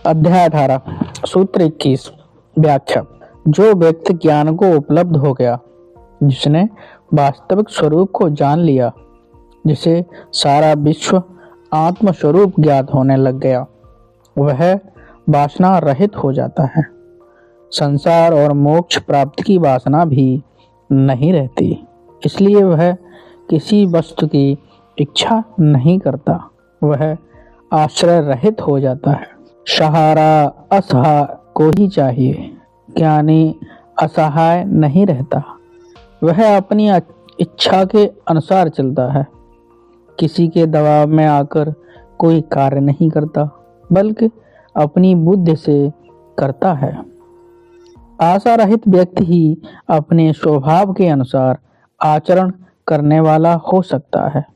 अध्याय 18 सूत्र 21 व्याख्या। जो व्यक्ति ज्ञान को उपलब्ध हो गया, जिसने वास्तविक स्वरूप को जान लिया, जिसे सारा विश्व आत्म स्वरूप ज्ञात होने लग गया, वह वासना रहित हो जाता है। संसार और मोक्ष प्राप्ति की वासना भी नहीं रहती, इसलिए वह किसी वस्तु की इच्छा नहीं करता, वह आश्रय रहित हो जाता है। सहारा असहाय को ही चाहिए। ज्ञानी असहाय नहीं रहता, वह अपनी इच्छा के अनुसार चलता है। किसी के दबाव में आकर कोई कार्य नहीं करता, बल्कि अपनी बुद्धि से करता है। आशा रहित व्यक्ति ही अपने स्वभाव के अनुसार आचरण करने वाला हो सकता है।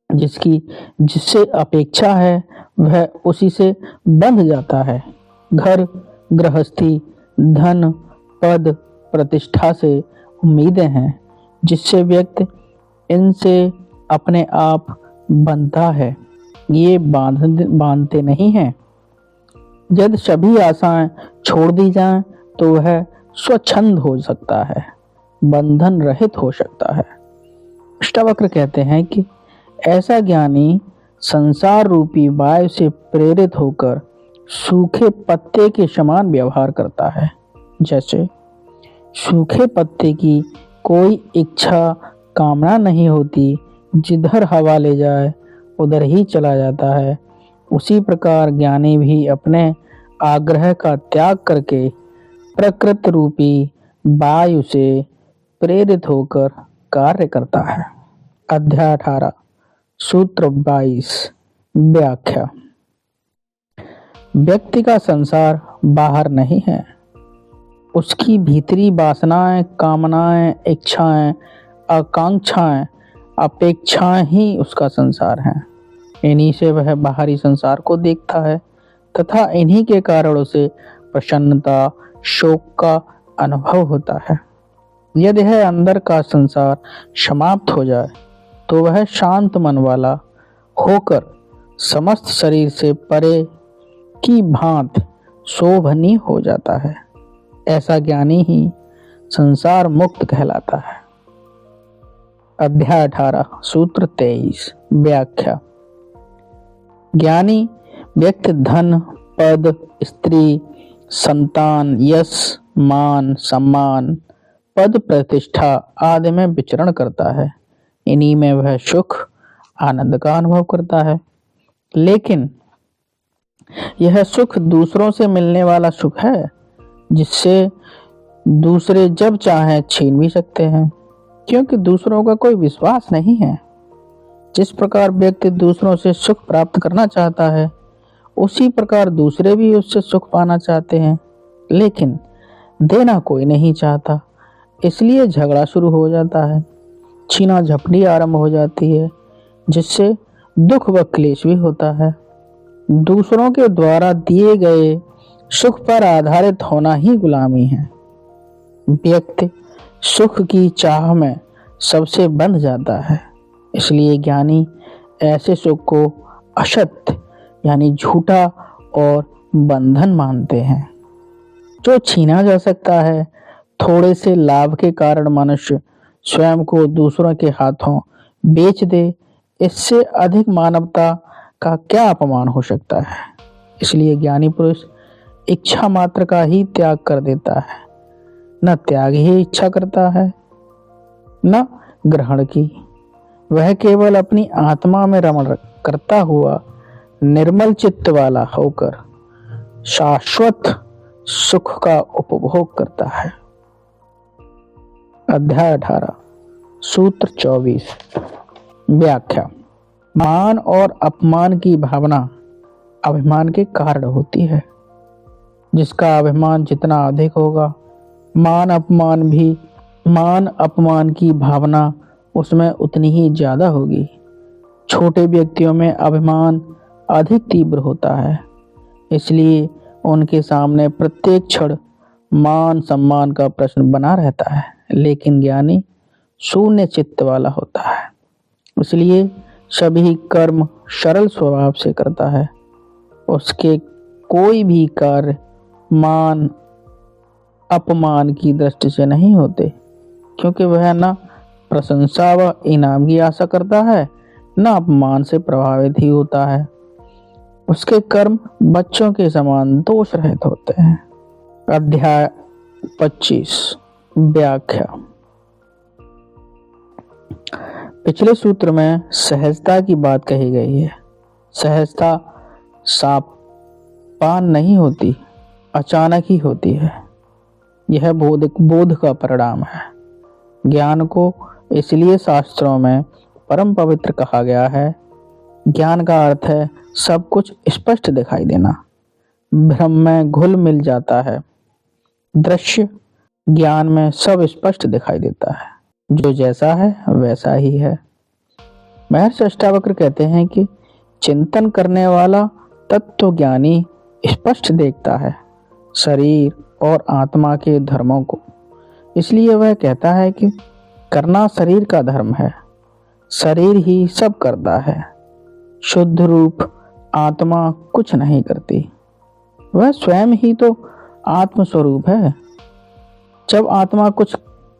जिससे अपेक्षा है वह उसी से बंध जाता है। घर, गृहस्थी, धन, पद, प्रतिष्ठा से उम्मीदें हैं, जिससे व्यक्ति इनसे अपने आप बंधता है, ये बांधते नहीं हैं। यदि सभी आशाएं छोड़ दी जाएं तो वह स्वच्छंद हो सकता है, बंधन रहित हो सकता है। अष्टावक्र कहते हैं कि ऐसा ज्ञानी संसार रूपी वायु से प्रेरित होकर सूखे पत्ते के समान व्यवहार करता है। जैसे सूखे पत्ते की कोई इच्छा कामना नहीं होती, जिधर हवा ले जाए उधर ही चला जाता है, उसी प्रकार ज्ञानी भी अपने आग्रह का त्याग करके प्रकृति रूपी वायु से प्रेरित होकर कार्य करता है। अध्याय 18 सूत्र 22 व्याख्या। व्यक्ति का संसार बाहर नहीं है, उसकी भीतरी वासनाएं, कामनाएं, इच्छाएं, आकांक्षाएं, अपेक्षाएं ही उसका संसार है। इन्हीं से वह बाहरी संसार को देखता है तथा इन्हीं के कारण उसे प्रसन्नता, शोक का अनुभव होता है। यदि यह अंदर का संसार समाप्त हो जाए तो वह शांत मन वाला होकर समस्त शरीर से परे की भांति शोभनीय हो जाता है। ऐसा ज्ञानी ही संसार मुक्त कहलाता है। अध्याय 18 सूत्र 23 व्याख्या। ज्ञानी व्यक्ति धन, पद, स्त्री, संतान, यश, मान, सम्मान, पद, प्रतिष्ठा आदि में विचरण करता है। इन्हीं में वह सुख, आनंद का अनुभव करता है। लेकिन यह सुख दूसरों से मिलने वाला सुख है, जिससे दूसरे जब चाहें छीन भी सकते हैं, क्योंकि दूसरों का कोई विश्वास नहीं है। जिस प्रकार व्यक्ति दूसरों से सुख प्राप्त करना चाहता है, उसी प्रकार दूसरे भी उससे सुख पाना चाहते हैं, लेकिन देना कोई नहीं चाहता। इसलिए झगड़ा शुरू हो जाता है, छीना झपटी आरंभ हो जाती है, जिससे दुख व क्लेश भी होता है। दूसरों के द्वारा दिए गए सुख पर आधारित होना ही गुलामी है। व्यक्ति सुख की चाह में सबसे बंध जाता है, इसलिए ज्ञानी ऐसे सुख को असत्य यानी झूठा और बंधन मानते हैं। जो छीना जा सकता है, थोड़े से लाभ के कारण मनुष्य स्वयं को दूसरों के हाथों बेच दे, इससे अधिक मानवता का क्या अपमान हो सकता है। इसलिए ज्ञानी पुरुष इच्छा मात्र का ही त्याग कर देता है, न त्याग ही इच्छा करता है न ग्रहण की। वह केवल अपनी आत्मा में रमण करता हुआ निर्मल चित्त वाला होकर शाश्वत सुख का उपभोग करता है। अध्याय 18 सूत्र 24 व्याख्या। मान और अपमान की भावना अभिमान के कारण होती है। जिसका अभिमान जितना अधिक होगा, मान अपमान की भावना उसमें उतनी ही ज्यादा होगी। छोटे व्यक्तियों में अभिमान अधिक तीव्र होता है, इसलिए उनके सामने प्रत्येक क्षण मान सम्मान का प्रश्न बना रहता है। लेकिन ज्ञानी शून्य चित्त वाला होता है, इसलिए सभी कर्म सरल स्वभाव से करता है। उसके कोई भी कार्य मान अपमान की दृष्टि से नहीं होते, क्योंकि वह न प्रशंसा व इनाम की आशा करता है, न अपमान से प्रभावित ही होता है। उसके कर्म बच्चों के समान दोष रहित होते हैं। अध्याय 25 व्याख्या। पिछले सूत्र में सहजता की बात कही गई है। सहजता सापान नहीं होती, अचानक ही होती है। यह बोध का परिणाम है। ज्ञान को इसलिए शास्त्रों में परम पवित्र कहा गया है। ज्ञान का अर्थ है सब कुछ स्पष्ट दिखाई देना, भ्रम में घुल मिल जाता है। दृश्य ज्ञान में सब स्पष्ट दिखाई देता है, जो जैसा है वैसा ही है। महर्षि अष्टावक्र कहते हैं कि चिंतन करने वाला तत्वज्ञानी स्पष्ट देखता है शरीर और आत्मा के धर्मों को। इसलिए वह कहता है कि करना शरीर का धर्म है, शरीर ही सब करता है। शुद्ध रूप आत्मा कुछ नहीं करती, वह स्वयं ही तो आत्म स्वरूप है। जब आत्मा कुछ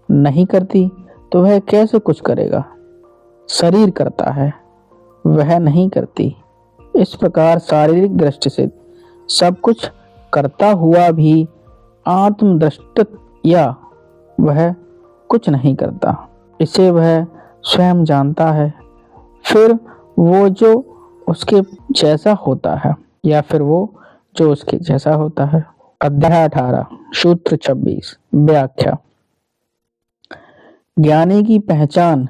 नहीं करती तो वह कैसे कुछ करेगा? शरीर करता है, वह नहीं करती। इस प्रकार शारीरिक दृष्टि से सब कुछ करता हुआ भी आत्मदृष्टि या वह कुछ नहीं करता, इसे वह स्वयं जानता है। फिर वो जो उसके जैसा होता है या फिर वो जो उसके जैसा होता है। अध्याय 18 सूत्र 26 व्याख्या। ज्ञानी की पहचान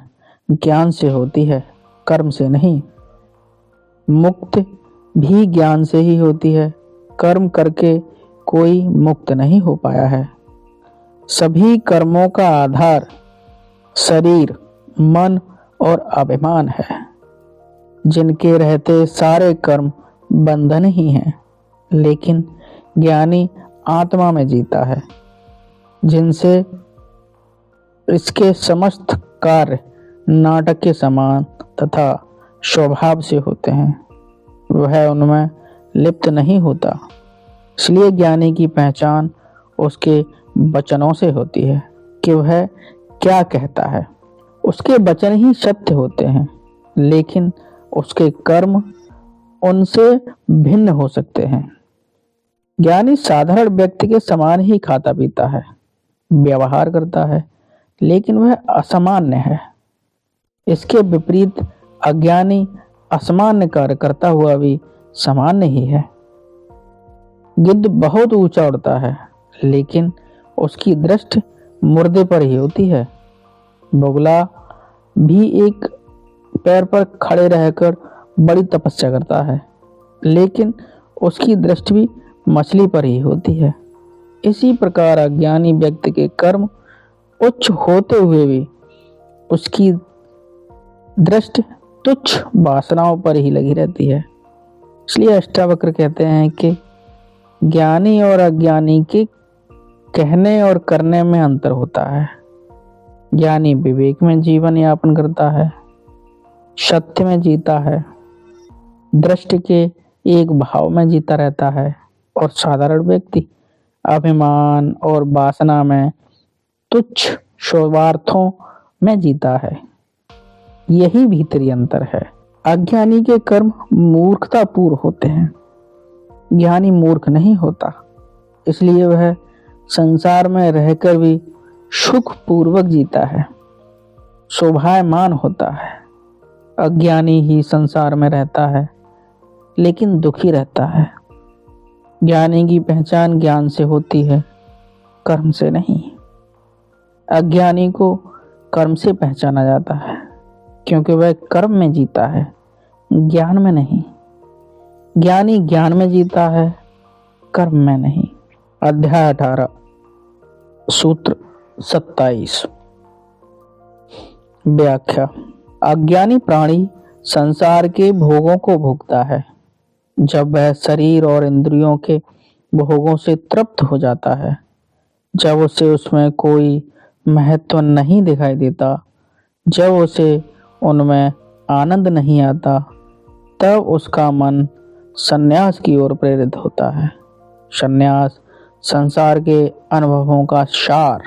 ज्ञान से होती है, कर्म से नहीं। मुक्त भी ज्ञान से ही होती है, कर्म करके कोई मुक्त नहीं हो पाया है। सभी कर्मों का आधार शरीर, मन और अभिमान है, जिनके रहते सारे कर्म बंधन ही हैं। लेकिन ज्ञानी आत्मा में जीता है, जिनसे इसके समस्त कार्य नाटक के समान तथा स्वभाव से होते हैं। वह उनमें लिप्त नहीं होता। इसलिए ज्ञानी की पहचान उसके वचनों से होती है कि वह क्या कहता है। उसके वचन ही सत्य होते हैं, लेकिन उसके कर्म उनसे भिन्न हो सकते हैं। ज्ञानी साधारण व्यक्ति के समान ही खाता पीता है, व्यवहार करता है, लेकिन वह असामान्य है। इसके विपरीत अज्ञानी असामान्य कार्य करता हुआ भी सामान्य ही है। गिद्ध बहुत ऊंचा उड़ता है, लेकिन उसकी दृष्टि मुर्दे पर ही होती है। बगुला भी एक पैर पर खड़े रहकर बड़ी तपस्या करता है, लेकिन उसकी दृष्टि भी मछली पर ही होती है। इसी प्रकार अज्ञानी व्यक्ति के कर्म उच्च होते हुए भी उसकी दृष्टि तुच्छ वासनाओं पर ही लगी रहती है। इसलिए अष्टावक्र कहते हैं कि ज्ञानी और अज्ञानी के कहने और करने में अंतर होता है। ज्ञानी विवेक में जीवन यापन करता है, सत्य में जीता है, दृष्टि के एक भाव में जीता रहता है, और साधारण व्यक्ति अभिमान और वासना में तुच्छ स्वार्थों में जीता है। यही भीतरी अंतर है। अज्ञानी के कर्म मूर्खतापूर्ण होते हैं, ज्ञानी मूर्ख नहीं होता। इसलिए वह संसार में रहकर भी सुख पूर्वक जीता है, शोभायमान होता है। अज्ञानी ही संसार में रहता है, लेकिन दुखी रहता है। ज्ञानी की पहचान ज्ञान से होती है, कर्म से नहीं। अज्ञानी को कर्म से पहचाना जाता है, क्योंकि वह कर्म में जीता है, ज्ञान में नहीं। ज्ञानी ज्ञान में जीता है, कर्म में नहीं। अध्याय 18 सूत्र 27 व्याख्या। अज्ञानी प्राणी संसार के भोगों को भोगता है। जब वह शरीर और इंद्रियों के भोगों से तृप्त हो जाता है, जब उसे उसमें कोई महत्व नहीं दिखाई देता, जब उसे उनमें आनंद नहीं आता, तब उसका मन संन्यास की ओर प्रेरित होता है। संन्यास संसार के अनुभवों का सार,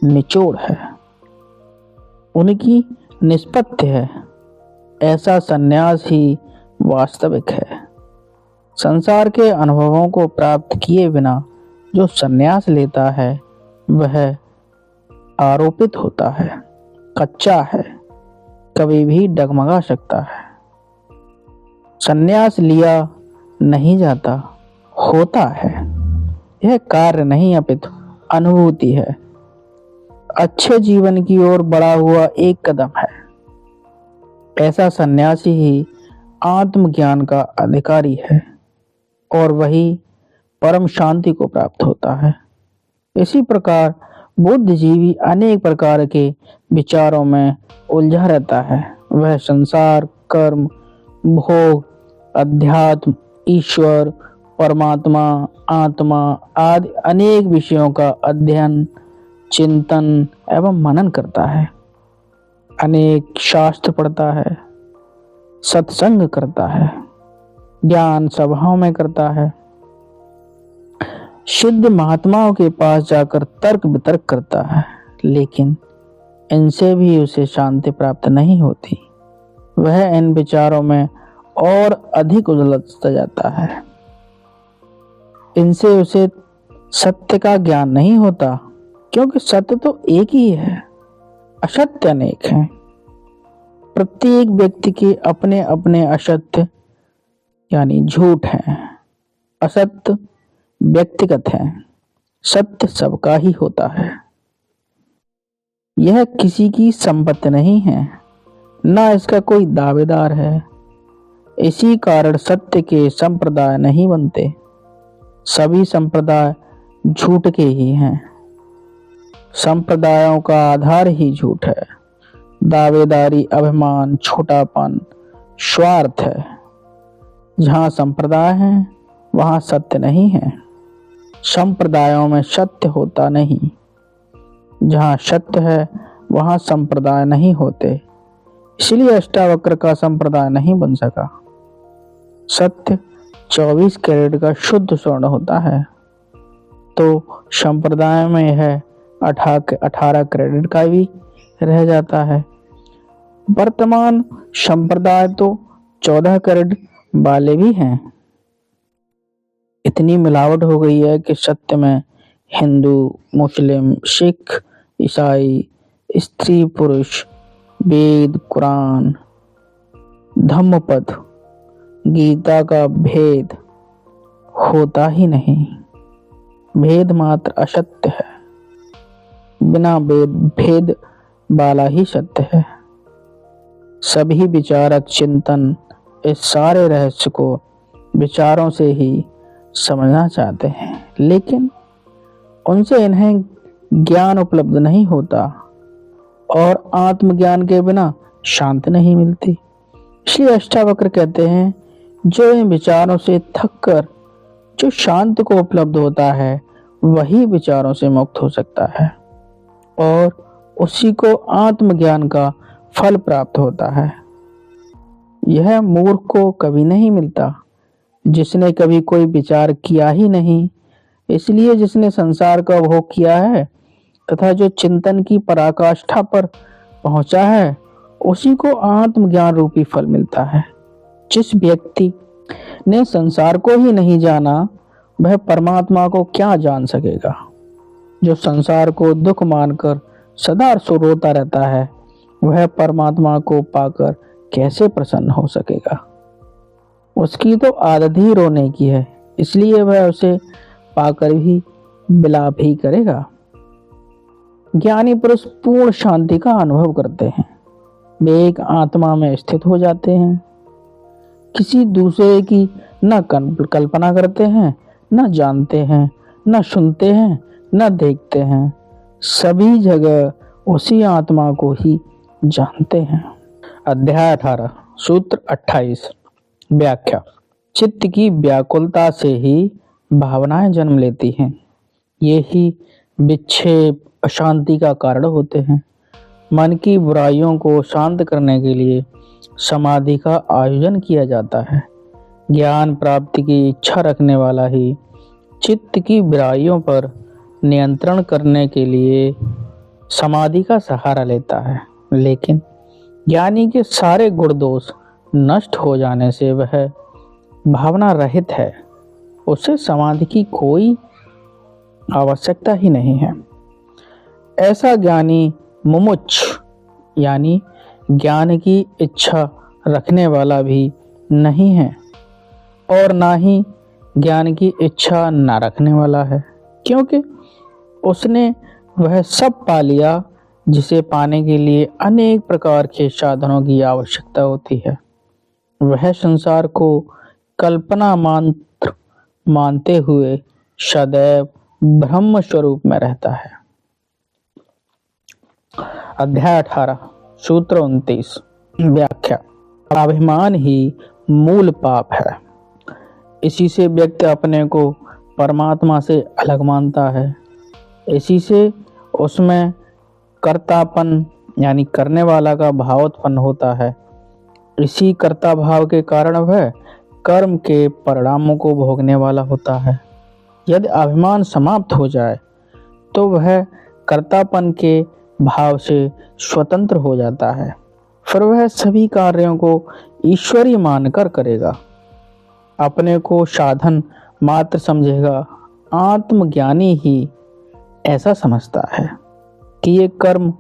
निचोड़ है, उनकी निष्पत्ति है। ऐसा संन्यास ही वास्तविक है। संसार के अनुभवों को प्राप्त किए बिना जो संन्यास लेता है वह आरोपित होता है, कच्चा है, कभी भी डगमगा सकता है। संन्यास लिया नहीं जाता, होता है। यह कार्य नहीं अपितु अनुभूति है। अच्छे जीवन की ओर बढ़ा हुआ एक कदम है। ऐसा सन्यासी ही आत्मज्ञान का अधिकारी है और वही परम शांति को प्राप्त होता है। इसी प्रकार बुद्धिजीवी अनेक प्रकार के विचारों में उलझा रहता है। वह संसार, कर्म, भोग, अध्यात्म, ईश्वर, परमात्मा, आत्मा आदि अनेक विषयों का अध्ययन, चिंतन एवं मनन करता है। अनेक शास्त्र पढ़ता है, सत्संग करता है, ज्ञान सभाओं में करता है, सिद्ध महात्माओं के पास जाकर तर्क वितर्क करता है, लेकिन इनसे भी उसे शांति प्राप्त नहीं होती। वह इन विचारों में और अधिक उलझता जाता है। इनसे उसे सत्य का ज्ञान नहीं होता, क्योंकि सत्य तो एक ही है, असत्य अनेक हैं। प्रत्येक व्यक्ति के अपने अपने असत्य यानी झूठ हैं। असत्य व्यक्तिगत है, सत्य सबका ही होता है। यह किसी की संपत्ति नहीं है, ना इसका कोई दावेदार है। इसी कारण सत्य के संप्रदाय नहीं बनते। सभी संप्रदाय झूठ के ही हैं। संप्रदायों का आधार ही झूठ है। दावेदारी, अभिमान, छोटापन, स्वार्थ है। जहां संप्रदाय है वहां सत्य नहीं है। संप्रदायों में सत्य होता नहीं। जहां सत्य है वहां संप्रदाय नहीं होते। इसलिए अष्टावक्र का संप्रदाय नहीं बन सका। सत्य 24 कैरेट का शुद्ध स्वर्ण होता है, तो संप्रदाय में यह 18 कैरेट का भी रह जाता है। वर्तमान संप्रदाय तो 14 कैरेट वाले भी हैं। इतनी मिलावट हो गई है कि सत्य में हिंदू, मुस्लिम, सिख, ईसाई, स्त्री पुरुष, वेद, कुरान, धम्मपद, गीता का भेद होता ही नहीं। भेद मात्र असत्य है। बिना भेद वाला ही सत्य है। सभी विचारक चिंतन इस सारे रहस्य को विचारों से ही समझना चाहते हैं, लेकिन उनसे इन्हें ज्ञान उपलब्ध नहीं होता और आत्मज्ञान के बिना शांति नहीं मिलती। इसलिए अष्टावक्र कहते हैं, जो इन विचारों से थककर जो शांति को उपलब्ध होता है वही विचारों से मुक्त हो सकता है और उसी को आत्मज्ञान का फल प्राप्त होता है। यह मूर्ख को कभी नहीं मिलता, जिसने कभी कोई विचार किया ही नहीं। इसलिए जिसने संसार का भोग किया है तथा जो चिंतन की पराकाष्ठा पर पहुंचा है, उसी को आत्मज्ञान रूपी फल मिलता है। जिस व्यक्ति ने संसार को ही नहीं जाना, वह परमात्मा को क्या जान सकेगा। जो संसार को दुख मानकर सदा रोता रहता है, वह परमात्मा को पाकर कैसे प्रसन्न हो सकेगा। उसकी तो आदत ही रोने की है, इसलिए वह उसे पाकर भी विलाप ही करेगा। ज्ञानी पुरुष पूर्ण शांति का अनुभव करते हैं। वे एक आत्मा में स्थित हो जाते हैं। किसी दूसरे की न कल्पना करते हैं, न जानते हैं, न सुनते हैं, न देखते हैं। सभी जगह उसी आत्मा को ही जानते हैं। अध्याय 18, सूत्र 28, व्याख्या। चित्त की व्याकुलता से ही भावनाएं जन्म लेती हैं। ये ही विक्षेप, अशांति का कारण होते हैं। मन की बुराइयों को शांत करने के लिए समाधि का आयोजन किया जाता है। ज्ञान प्राप्ति की इच्छा रखने वाला ही चित्त की बुराइयों पर नियंत्रण करने के लिए समाधि का सहारा लेता है। लेकिन ज्ञानी के सारे गुण दोष नष्ट हो जाने से वह भावना रहित है, उसे समाधि की कोई आवश्यकता ही नहीं है। ऐसा ज्ञानी मुमुक्ष यानी ज्ञान की इच्छा रखने वाला भी नहीं है और ना ही ज्ञान की इच्छा न रखने वाला है, क्योंकि उसने वह सब पा लिया जिसे पाने के लिए अनेक प्रकार के साधनों की आवश्यकता होती है। वह संसार को कल्पना मात्र मानते हुए सदैव ब्रह्म स्वरूप में रहता है। अध्याय 18 सूत्र 29 व्याख्या। अभिमान ही मूल पाप है। इसी से व्यक्ति अपने को परमात्मा से अलग मानता है। इसी से उसमें कर्तापन यानी करने वाला का भाव उत्पन्न होता है। इसी कर्ता भाव के कारण वह कर्म के परिणामों को भोगने वाला होता है। यदि अभिमान समाप्त हो जाए तो वह कर्तापन के भाव से स्वतंत्र हो जाता है। फिर वह सभी कार्यों को ईश्वरी मानकर करेगा, अपने को साधन मात्र समझेगा। आत्मज्ञानी ही ऐसा समझता है कि ये कर्म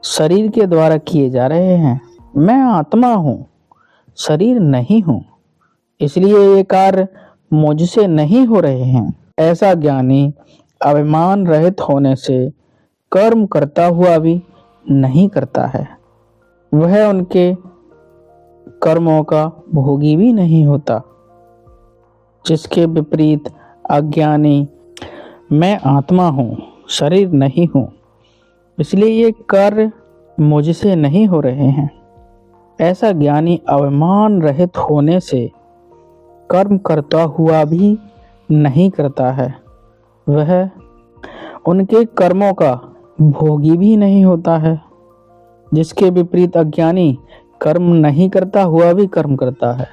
शरीर के द्वारा किए जा रहे हैं। मैं आत्मा हूँ, शरीर नहीं हूँ, इसलिए ये कार्य मुझसे नहीं हो रहे हैं। ऐसा ज्ञानी अभिमान रहित होने से कर्म करता हुआ भी नहीं करता है। वह उनके कर्मों का भोगी भी नहीं होता। जिसके विपरीत अज्ञानी मैं आत्मा हूँ, शरीर नहीं हूँ, इसलिए ये कार्य मुझसे नहीं हो रहे हैं। ऐसा ज्ञानी अभिमान रहित होने से कर्म करता हुआ भी नहीं करता है। वह उनके कर्मों का भोगी भी नहीं होता है। जिसके विपरीत अज्ञानी कर्म नहीं करता हुआ भी कर्म करता है,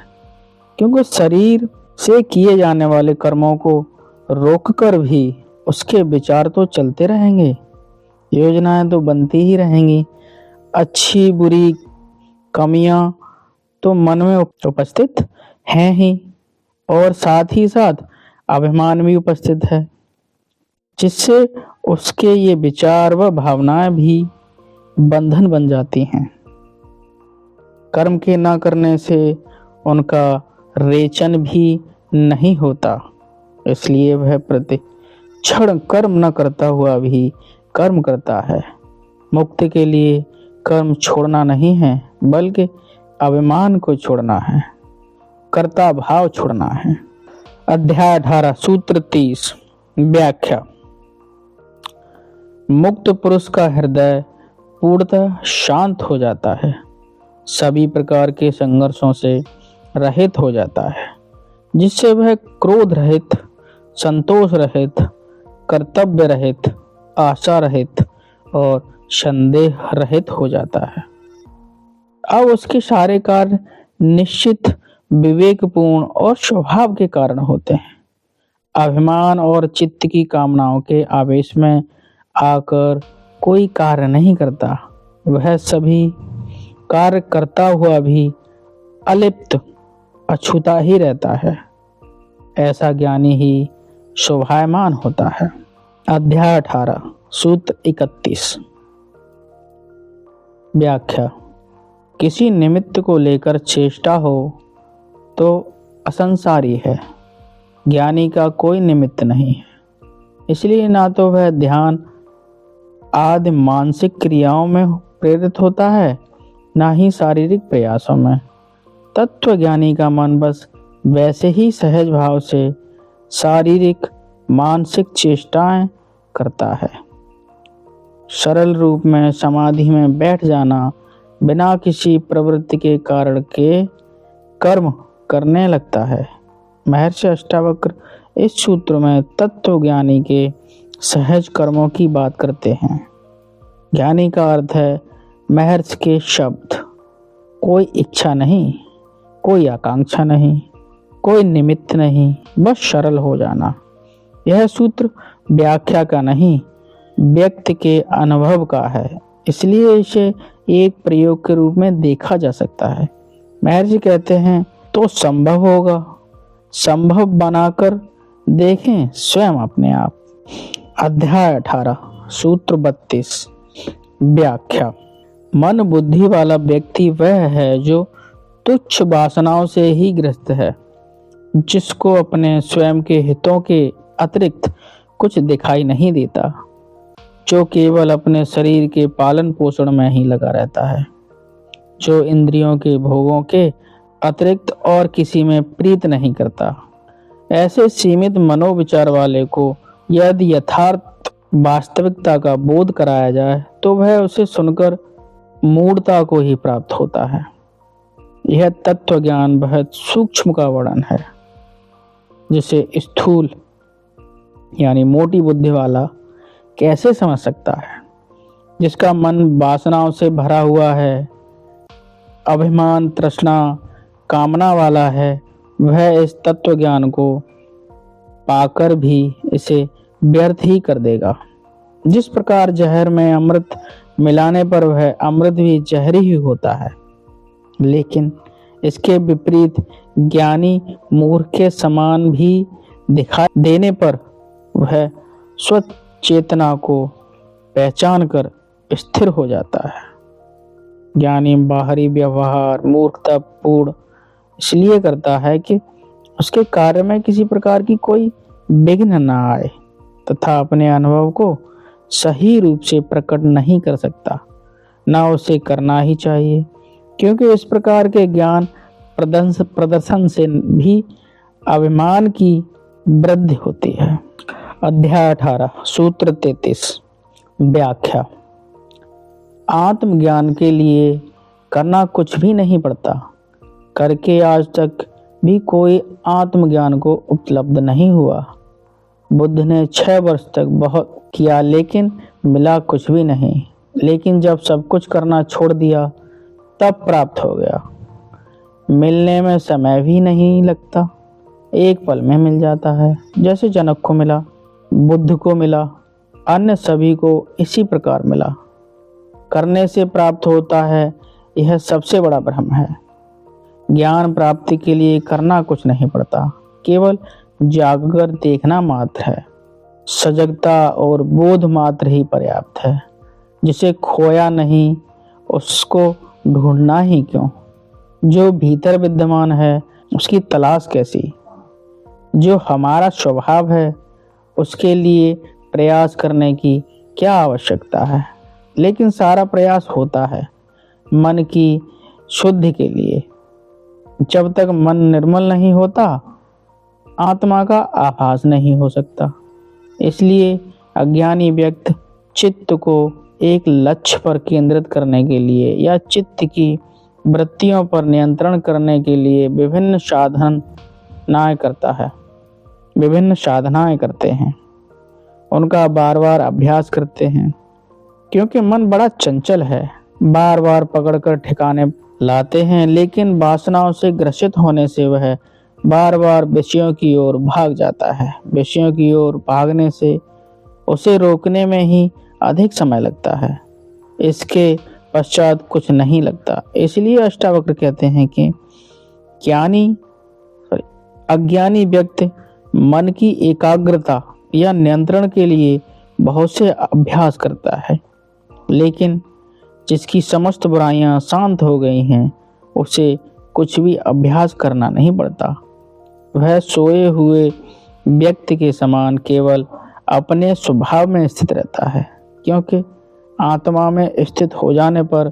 क्योंकि शरीर से किए जाने वाले कर्मों को रोककर भी उसके विचार तो चलते रहेंगे, योजनाएं तो बनती ही रहेंगी, अच्छी बुरी कमियां तो मन में उपस्थित हैं ही, और साथ ही साथ अभिमान भी उपस्थित है, जिससे उसके ये विचार व भावनाएं भी बंधन बन जाती हैं। कर्म के ना करने से उनका रेचन भी नहीं होता, इसलिए वह प्रति क्षण कर्म न करता हुआ भी कर्म करता है। मुक्ति के लिए कर्म छोड़ना नहीं है, बल्कि अभिमान को छोड़ना है, कर्ता भाव छोड़ना है। अध्याय 18 सूत्र 30 व्याख्या। मुक्त पुरुष का हृदय पूर्णतः शांत हो जाता है, सभी प्रकार के संघर्षों से रहित हो जाता है, जिससे वह क्रोध रहित, संतोष रहित, कर्तव्य रहित, आशा रहित और संदेह रहित हो जाता है। अब उसके सारे कार्य निश्चित, विवेकपूर्ण और स्वभाव के कारण होते हैं। अभिमान और चित्त की कामनाओं के आवेश में आकर कोई कार्य नहीं करता। वह सभी कार्य करता हुआ भी अलिप्त, अछूता ही रहता है। ऐसा ज्ञानी ही शोभायमान होता है। अध्याय 18 सूत्र 31 व्याख्या। किसी निमित्त को लेकर चेष्टा हो तो असंसारी है, ज्ञानी का कोई निमित्त नहीं है, इसलिए ना तो वह ध्यान आदि मानसिक क्रियाओं में प्रेरित होता है, ना ही शारीरिक प्रयासों में। तत्व ज्ञानी का मन बस वैसे ही सहज भाव से शारीरिक मानसिक चेष्टाएं करता है। सरल रूप में समाधि में बैठ जाना, बिना किसी प्रवृत्ति के कारण के कर्म करने लगता है। महर्षि अष्टावक्र इस सूत्र में तत्व ज्ञानी के सहज कर्मों की बात करते हैं। ज्ञानी का अर्थ है महर्षि के शब्द, कोई इच्छा नहीं, कोई आकांक्षा नहीं, कोई निमित्त नहीं, बस सरल हो जाना। यह सूत्र व्याख्या का नहीं, व्यक्ति के अनुभव का है, इसलिए इसे एक प्रयोग के रूप में देखा जा सकता है। महर्षि कहते हैं तो संभव होगा, संभव बनाकर देखें स्वयं अपने आप। अध्याय 18 सूत्र 32 व्याख्या। मन बुद्धि वाला व्यक्ति वह है जो तुच्छ वासनाओं से ही ग्रस्त है, जिसको अपने स्वयं के हितों के अतिरिक्त कुछ दिखाई नहीं देता, जो केवल अपने शरीर के पालन पोषण में ही लगा रहता है, जो इंद्रियों के भोगों के अतिरिक्त और किसी में प्रीत नहीं करता। ऐसे सीमित मनोविचार वाले को यदि यथार्थ वास्तविकता का बोध कराया जाए तो वह उसे सुनकर मूढ़ता को ही प्राप्त होता है। यह तत्व ज्ञान बहुत सूक्ष्म का वर्णन है, जिसे स्थूल यानी मोटी बुद्धि वाला कैसे समझ सकता है। जिसका मन वासनाओं से भरा हुआ है, अभिमान तृष्णा कामना वाला है, वह इस तत्व ज्ञान को पाकर भी इसे व्यर्थ ही कर देगा। जिस प्रकार जहर में अमृत मिलाने पर वह अमृत भी जहरी ही होता है, लेकिन इसके विपरीत ज्ञानी मूर्ख के समान भी दिखाई देने पर वह स्वचेतना को पहचान कर स्थिर हो जाता है। ज्ञानी बाहरी व्यवहार मूर्खतापूर्ण इसलिए करता है कि उसके कार्य में किसी प्रकार की कोई विघ्न न आए, तथा अपने अनुभव को सही रूप से प्रकट नहीं कर सकता, ना उसे करना ही चाहिए, क्योंकि इस प्रकार के ज्ञान प्रदर्शन से भी अभिमान की वृद्धि होती है। अध्याय 18 सूत्र 33 व्याख्या। आत्मज्ञान के लिए करना कुछ भी नहीं पड़ता, करके आज तक भी कोई आत्मज्ञान को उपलब्ध नहीं हुआ। बुद्ध ने 6 वर्ष तक बहुत किया लेकिन मिला कुछ भी नहीं, लेकिन जब सब कुछ करना छोड़ दिया तब प्राप्त हो गया। मिलने में समय भी नहीं लगता, एक पल में मिल जाता है, जैसे जनक को मिला, बुद्ध को मिला, अन्य सभी को इसी प्रकार मिला। करने से प्राप्त होता है, यह सबसे बड़ा भ्रम है। ज्ञान प्राप्ति के लिए करना कुछ नहीं पड़ता, केवल जागकर देखना मात्र है। सजगता और बोध मात्र ही पर्याप्त है। जिसे खोया नहीं उसको ढूंढना ही क्यों? जो भीतर विद्यमान है उसकी तलाश कैसी? जो हमारा स्वभाव है उसके लिए प्रयास करने की क्या आवश्यकता है? लेकिन सारा प्रयास होता है मन की शुद्धि के लिए। जब तक मन निर्मल नहीं होता आत्मा का आभास नहीं हो सकता। इसलिए अज्ञानी व्यक्ति चित्त को एक लक्ष्य पर केंद्रित करने के लिए या चित्त की वृत्तियों पर नियंत्रण करने के लिए विभिन्न साधनाएं करते हैं। उनका बार बार अभ्यास करते हैं, क्योंकि मन बड़ा चंचल है। बार बार पकड़कर ठिकाने लाते हैं, लेकिन वासनाओं से ग्रसित होने से वह बार बार विषयों की ओर भाग जाता है। विषयों की ओर भागने से उसे रोकने में ही अधिक समय लगता है, इसके पश्चात कुछ नहीं लगता। इसलिए अष्टावक्र कहते हैं कि अज्ञानी व्यक्ति मन की एकाग्रता या नियंत्रण के लिए बहुत से अभ्यास करता है, लेकिन जिसकी समस्त बुराइयां शांत हो गई हैं उसे कुछ भी अभ्यास करना नहीं पड़ता। वह सोए हुए व्यक्ति के समान केवल अपने स्वभाव में स्थित रहता है, क्योंकि आत्मा में स्थित हो जाने पर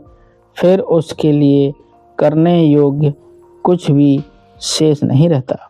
फिर उसके लिए करने योग्य कुछ भी शेष नहीं रहता।